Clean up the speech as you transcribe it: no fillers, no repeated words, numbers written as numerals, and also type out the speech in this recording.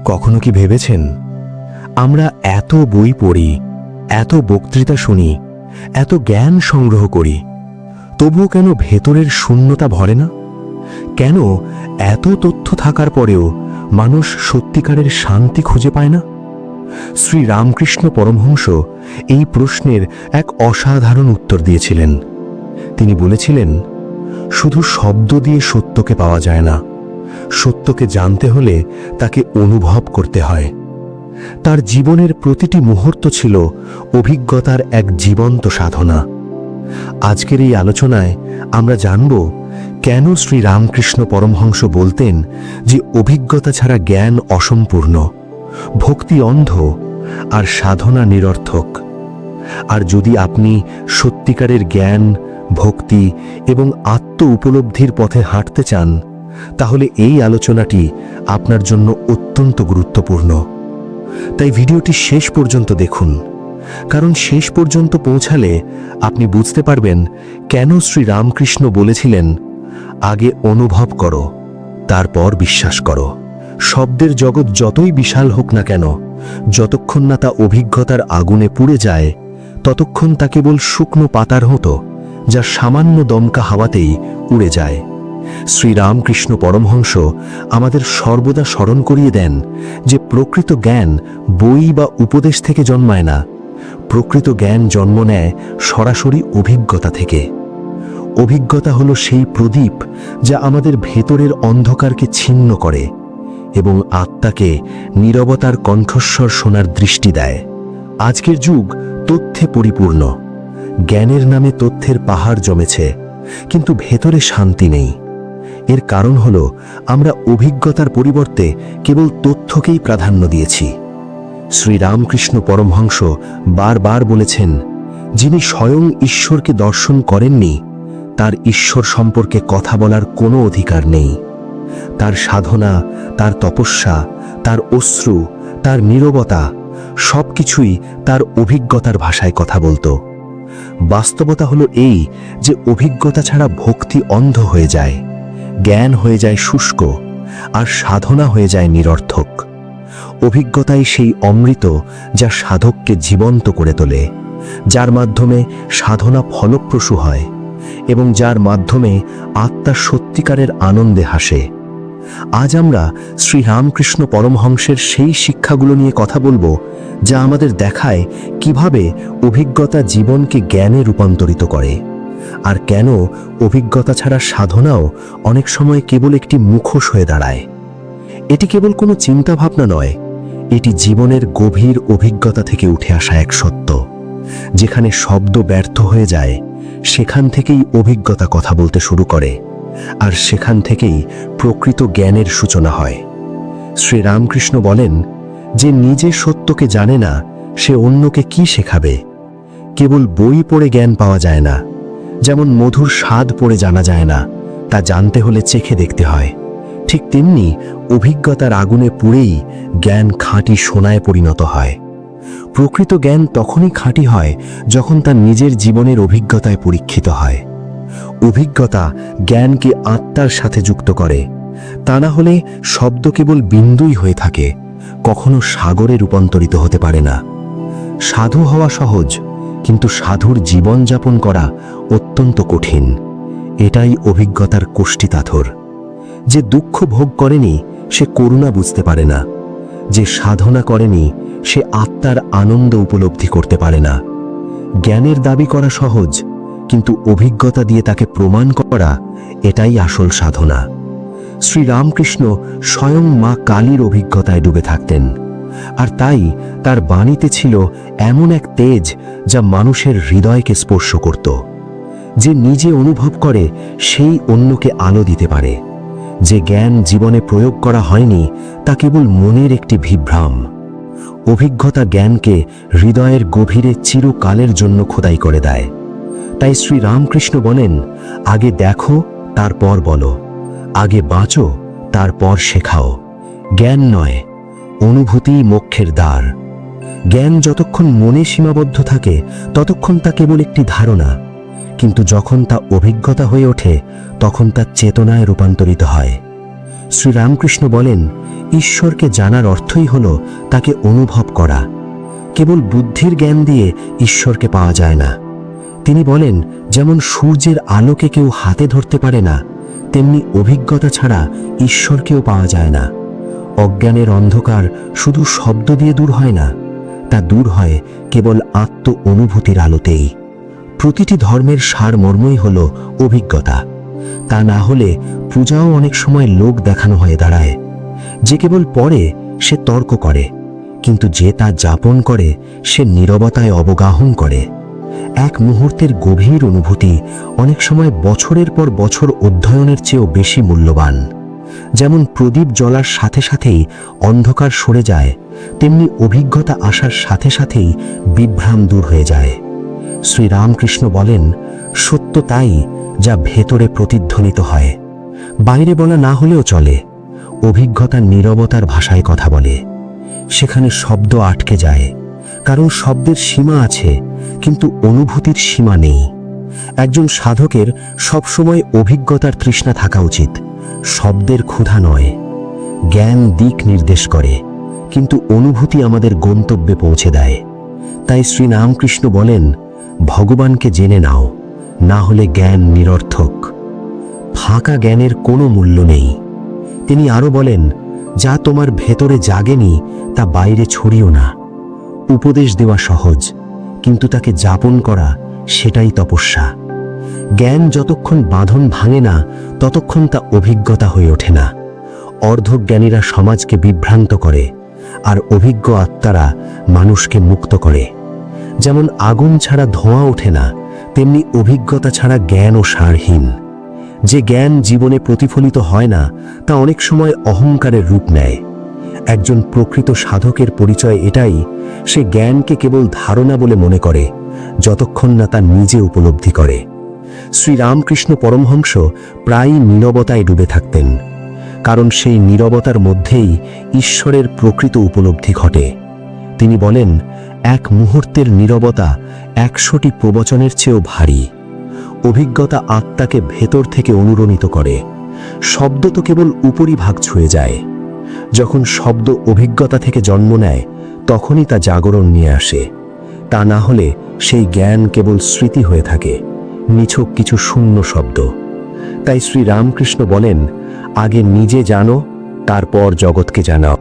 কখনো কি ভেবেছেন, আমরা এত বই পড়ি, এত বক্তৃতা শুনি, এত জ্ঞান সংগ্রহ করি, তবুও কেন ভেতরের শূন্যতা ভরে না? কেন এত তথ্য থাকার পরেও মানুষ সত্যিকারের শান্তি খুঁজে পায় না? শ্রী রামকৃষ্ণ পরমহংস এই প্রশ্নের এক অসাধারণ উত্তর দিয়েছিলেন। তিনি বলেছিলেন, শুধু শব্দ দিয়ে সত্যকে পাওয়া যায় না, সত্যকে জানতে হলে তাকে অনুভব করতে হয়। তার জীবনের প্রতিটি মুহূর্ত ছিল অভিজ্ঞতার এক জীবন্ত সাধনা। আজকের এই আলোচনায় আমরা জানব কেন শ্রী রামকৃষ্ণ পরমহংস বলতেন যে অভিজ্ঞতা ছাড়া জ্ঞান অসম্পূর্ণ, ভক্তি অন্ধ আর সাধনা নিরর্থক। আর যদি আপনি সত্যিকারের জ্ঞান, ভক্তি এবং আত্ম উপলব্ধির পথে হাঁটতে চান, তাহলে এই আলোচনাটি আপনার জন্য অত্যন্ত গুরুত্বপূর্ণ। তাই ভিডিওটি শেষ পর্যন্ত দেখুন, কারণ শেষ পর্যন্ত পৌঁছালে আপনি বুঝতে পারবেন কেন শ্রী রামকৃষ্ণ বলেছিলেন, আগে অনুভব করো, তারপর বিশ্বাস করো। শব্দের জগৎ যতই বিশাল হোক না কেন, যতক্ষণ না তা অভিজ্ঞতার আগুনে পুড়ে যায়, ততক্ষণ তা কেবল শুকনো পাতার মতো, যা সামান্য দমকা হাওয়াতেই উড়ে যায়। শ্রী রামকৃষ্ণ পরমহংস আমাদের সর্বদা স্মরণ করিয়ে দেন যে প্রকৃত জ্ঞান বই বা উপদেশ থেকে জন্মায় না। প্রকৃত জ্ঞান জন্ম নেয় সরাসরি অভিজ্ঞতা থেকে। অভিজ্ঞতা হলো সেই প্রদীপ যা আমাদের ভেতরের অন্ধকারকে ছিন্ন করে এবং আত্মাকে নীরবতার কণ্ঠস্বর শোনার দৃষ্টি দেয়। আজকের যুগ তথ্যে পরিপূর্ণ। জ্ঞানের নামে তথ্যের পাহাড় জমেছে, কিন্তু ভেতরে শান্তি নেই। এর কারণ হল আমরা অভিজ্ঞতার পরিবর্তে কেবল তথ্যকেই প্রাধান্য দিয়েছি। শ্রী রামকৃষ্ণ পরমহংস বারবার বলেছেন, যিনি স্বয়ং ঈশ্বরকে দর্শন করেননি, তার ঈশ্বর সম্পর্কে কথা বলার কোনো অধিকার নেই। তার সাধনা, তার তপস্যা, তার অশ্রু, তার নীরবতা সবকিছুই তার অভিজ্ঞতার ভাষায় কথা বলতো। বাস্তবতা হলো এই যে অভিজ্ঞতা ছাড়া ভক্তি অন্ধ হয়ে যায়, জ্ঞান হয়ে যায় শুষ্ক, আর সাধনা হয়ে যায় নিরর্থক। অভিজ্ঞতাই সেই অমৃত যা সাধককে জীবন্ত করে তোলে, যার মাধ্যমে সাধনা ফলপ্রসূ হয় এবং যার মাধ্যমে আত্মা সত্যিকারের আনন্দে হাসে। আজ আমরা শ্রী রামকৃষ্ণ পরমহংসের সেই শিক্ষাগুলো নিয়ে কথা বলবো, যা আমাদের দেখায় কিভাবে অভিজ্ঞতা জীবনকে জ্ঞানে রূপান্তরিত করে, আর কেন অভিজ্ঞতা ছাড়া সাধনাও অনেক সময় কেবল একটি মুখোশ হয়ে দাঁড়ায়। এটি কেবল কোনো চিন্তাভাবনা নয়, এটি জীবনের গভীর অভিজ্ঞতা থেকে উঠে আসা এক সত্য। যেখানে শব্দ ব্যর্থ হয়ে যায়, সেখান থেকেই অভিজ্ঞতা কথা বলতে শুরু করে, আর সেখান থেকেই প্রকৃত জ্ঞানের সূচনা হয়। শ্রী রামকৃষ্ণ বলেন, যে নিজে সত্যকে জানে না, সে অন্যকে কি শেখাবে? কেবল বই পড়ে জ্ঞান পাওয়া যায় না। যেমন মধুর স্বাদ পড়ে জানা যায় না, তা জানতে হলে চেখে দেখতে হয়। ঠিক তেমনি অভিজ্ঞতার আগুনে পুড়েই জ্ঞান খাঁটি সোনায় পরিণত হয়। প্রকৃত জ্ঞান তখনই খাঁটি হয় যখন তা নিজের জীবনের অভিজ্ঞতায় পরীক্ষিত হয়। অভিজ্ঞতা জ্ঞানকে আত্মার সাথে যুক্ত করে, তা না হলে শব্দ কেবল বিন্দুই হয়ে থাকে, কখনো সাগরে রূপান্তরিত হতে পারে না। সাধু হওয়া সহজ, কিন্তু সাধুর জীবনযাপন করা অত্যন্ত কঠিন। এটাই অভিজ্ঞতার কোষ্ঠীপাথর। যে দুঃখ ভোগ করেনি সে করুণা বুঝতে পারে না, যে সাধনা করেনি সে আত্মার আনন্দ উপলব্ধি করতে পারে না। জ্ঞানের দাবি করা সহজ, কিন্তু অভিজ্ঞতা দিয়ে তাকে প্রমাণ করা, এটাই আসল সাধনা। শ্রী রামকৃষ্ণ স্বয়ং মা কালীর অভিজ্ঞতায় ডুবে থাকতেন, আর তাই তার বাণীতে ছিল এমন এক তেজ যা মানুষের হৃদয়কে স্পর্শ করত। যে নিজে অনুভব করে সেই অন্যকে আলো দিতে পারে। যে জ্ঞান জীবনে প্রয়োগ করা হয়নি, তা কেবল মনের একটি বিভ্রম। অভিজ্ঞতা জ্ঞানকে হৃদয়ের গভীরে চিরকালের জন্য খোদাই করে দেয়। তাই শ্রী রামকৃষ্ণ বলেন, আগে দেখো, তারপর বলো। আগে বাঁচো, তারপর শেখাও। জ্ঞান নয়, অনুভূতি মোক্ষের দ্বার। জ্ঞান যতক্ষণ মনে সীমাবদ্ধ থাকে, ততক্ষণ তা কেবল একটি ধারণা, কিন্তু যখন তা অভিজ্ঞতা হয়ে ওঠে, তখন তা চেতনায় রূপান্তরিত হয়। শ্রী রামকৃষ্ণ বলেন, ঈশ্বরকে জানার অর্থই হল তাকে অনুভব করা। কেবল বুদ্ধির জ্ঞান দিয়ে ঈশ্বরকে পাওয়া যায় না। তিনি বলেন, যেমন সূর্যের আলোকে কেউ হাতে ধরতে পারে না, তেমনি অভিজ্ঞতা ছাড়া ঈশ্বরকেও পাওয়া যায় না। অজ্ঞানের অন্ধকার শুধু শব্দ দিয়ে দূর হয় না, তা দূর হয় কেবল আত্ম অনুভূতির আলোতেই। প্রতিটি ধর্মের সারমর্মই হল অভিজ্ঞতা। তা না হলে পূজাও অনেক সময় লোক দেখানো হয়ে দাঁড়ায়। যে কেবল পড়ে সে তর্ক করে, কিন্তু যে তা যাপন করে সে নীরবতায় অবগাহন করে। এক মুহূর্তের গভীর অনুভূতি অনেক সময় বছরের পর বছর অধ্যয়নের চেয়েও বেশি মূল্যবান। যেমন প্রদীপ জ্বলার সাথে সাথেই অন্ধকার সরে যায়, তেমনি অভিজ্ঞতা আসার সাথে সাথেই বিভ্রাম দূর হয়ে যায়। শ্রীরামকৃষ্ণ বলেন, সত্য তাই যা ভেতরে প্রতিধ্বনিত হয়, বাইরে বলা না হলেও চলে। অভিজ্ঞতা নীরবতার ভাষায় কথা বলে। সেখানে শব্দ আটকে যায়, কারণ শব্দের সীমা আছে, কিন্তু অনুভূতির সীমা নেই। একজন সাধকের সবসময় অভিজ্ঞতার তৃষ্ণা থাকা উচিত, শব্দের ক্ষুধা নয়। জ্ঞান দিক নির্দেশ করে, কিন্তু অনুভূতি আমাদের গন্তব্যে পৌঁছে দেয়। তাই শ্রীরামকৃষ্ণ বলেন, ভগবানকে জেনে নাও, না হলে জ্ঞান নিরর্থক। ফাঁকা জ্ঞানের কোনো মূল্য নেই। তিনি আরো বলেন, যা তোমার ভেতরে জাগেনি তা বাইরে ছড়িও না। উপদেশ দেওয়া সহজ, কিন্তু তাকে যাপন করা সেটাই তপস্যা। জ্ঞান যতক্ষণ বাঁধন ভাঙে না, ততক্ষণ তা অভিজ্ঞতা হয়ে ওঠে না। অর্ধজ্ঞানীরা সমাজকে বিভ্রান্ত করে, আর অভিজ্ঞ আত্মারা মানুষকে মুক্ত করে। যেমন আগুন ছাড়া ধোঁয়া ওঠে না, তেমনি অভিজ্ঞতা ছাড়া জ্ঞানও সারহীন। যে জ্ঞান জীবনে প্রতিফলিত হয় না, তা অনেক সময় অহংকারের রূপ নেয়। একজন প্রকৃত সাধকের পরিচয় এটাই, সে জ্ঞানকে কেবল ধারণা বলে মনে করে, যতক্ষণ না তা নিজে উপলব্ধি করে। শ্রীরামকৃষ্ণ পরমহংস প্রায়ই নীরবতায় ডুবে থাকতেন, কারণ সেই নীরবতার মধ্যেই ঈশ্বরের প্রকৃত উপলব্ধি ঘটে। তিনি বলেন, এক মুহূর্তের নীরবতা 100টি প্রবচনের চেয়েও ভারী। অভিজ্ঞতা আত্মাকে ভেতর থেকে অনুরণিত করে। শব্দ তো কেবল উপরিভাগ ছুঁয়ে যায়। যখন শব্দ অভিজ্ঞতা থেকে জন্ম নেয়, তখনই তা জাগরণ নিয়ে আসে। তা না হলে সেই জ্ঞান কেবল স্মৃতি হয়ে থাকে, নিছক কিছু শূন্য শব্দ। তাই শ্রীরামকৃষ্ণ বলেন, আগে নিজে জানো, তারপর জগৎকে জানাও।